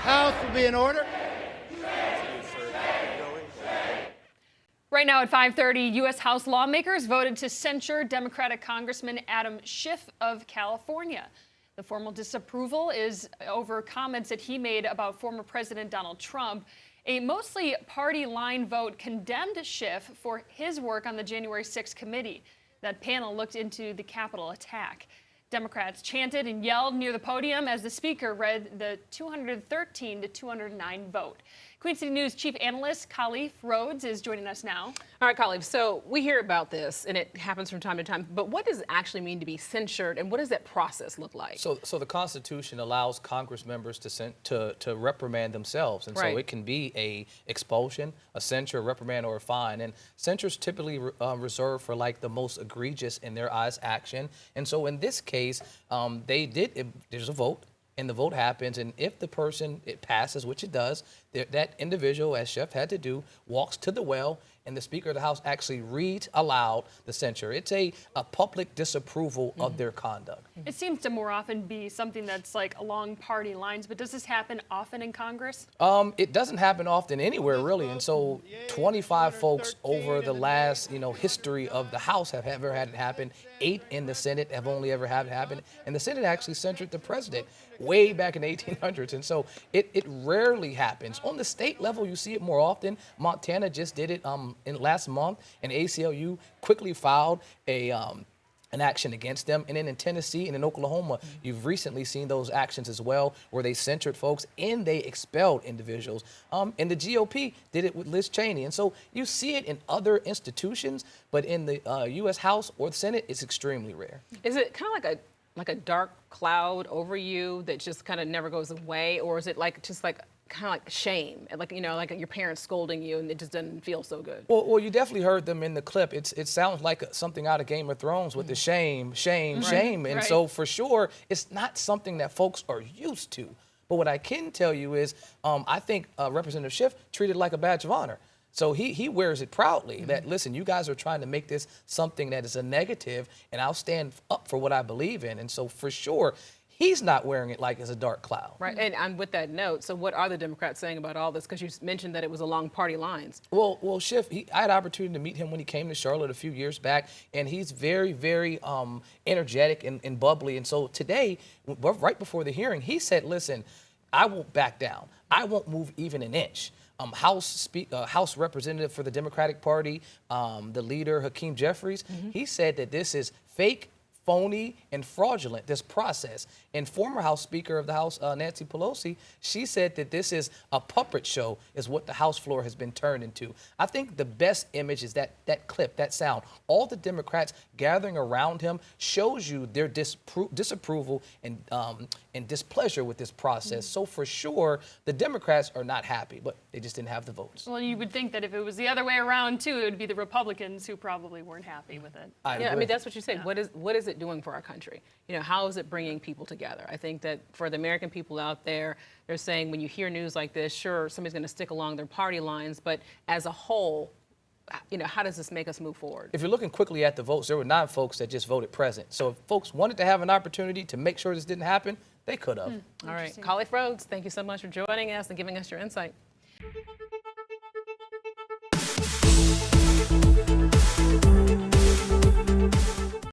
House will be in order. Right now at 5:30, U.S. House lawmakers voted to censure Democratic Congressman Adam Schiff of California. The formal disapproval is over comments that he made about former President Donald Trump. A mostly party line vote condemned Schiff for his work on the January 6th committee. That panel looked into the Capitol attack. Democrats chanted and yelled near the podium as the speaker read the 213 to 209 vote. Queen City News Chief Analyst Khalif Rhodes is joining us now. All right, Khalif, so we hear about this, and it happens from time to time, but what does it actually mean to be censured, and what does that process look like? So the Constitution allows Congress members to reprimand themselves, and so it can be a expulsion, a censure, a reprimand, or a fine. And censure is typically reserved for like the most egregious in their eyes action. And so in this case, there's a vote. And the vote happens, and if the person, it passes, which it does, that individual, as Schiff had to do, walks to the well, and the Speaker of the House actually reads aloud the censure. It's a public disapproval of their conduct. It seems to more often be something that's like along party lines, but does this happen often in Congress? It doesn't happen often anywhere, really, and so 25 folks over the last, history of the House have ever had it happen. 8 in the Senate have only ever had it happen, and the Senate actually censured the president way back in the 1800s, and so it rarely happens. On the state level, you see it more often. Montana just did it in last month, and ACLU quickly filed an action against them. And then in Tennessee and in Oklahoma, you've recently seen those actions as well, where they censured folks and they expelled individuals. And the GOP did it with Liz Cheney. And so you see it in other institutions, but in the U.S. House or the Senate, it's extremely rare. Is it kind of like a dark cloud over you that just kind of never goes away, or is it just like kind of like shame, like like your parents scolding you, and it just doesn't feel so good? Well, you definitely heard them in the clip. It sounds like something out of Game of Thrones with the shame, and so for sure, it's not something that folks are used to. But what I can tell you is, I think Representative Schiff treated it like a badge of honor. So he wears it proudly that, listen, you guys are trying to make this something that is a negative, and I'll stand up for what I believe in. And so for sure, he's not wearing it like it's a dark cloud. Right, and with that note, so what are the Democrats saying about all this? Because you mentioned that it was along party lines. Well, Schiff, I had an opportunity to meet him when he came to Charlotte a few years back, and he's very, very energetic and bubbly. And so today, right before the hearing, he said, listen, I won't back down. I won't move even an inch. House Representative for the Democratic Party, the leader, Hakeem Jeffries, he said that this is fake, phony, and fraudulent, this process. And former House Speaker of the House, Nancy Pelosi, she said that this is a puppet show, is what the House floor has been turned into. I think the best image is that clip, that sound. All the Democrats gathering around him shows you their disapproval and displeasure with this process. So for sure, the Democrats are not happy, but they just didn't have the votes. Well, you would think that if it was the other way around, too, it would be the Republicans who probably weren't happy with it. I mean, that's what you said. Yeah. What is it doing for our country? How is it bringing people together? I think that for the American people out there, they're saying when you hear news like this, sure, somebody's going to stick along their party lines, but as a whole, how does this make us move forward? If you're looking quickly at the votes, there were 9 folks that just voted present. So if folks wanted to have an opportunity to make sure this didn't happen, they could have. All right. Khalif Rhodes, thank you so much for joining us and giving us your insight.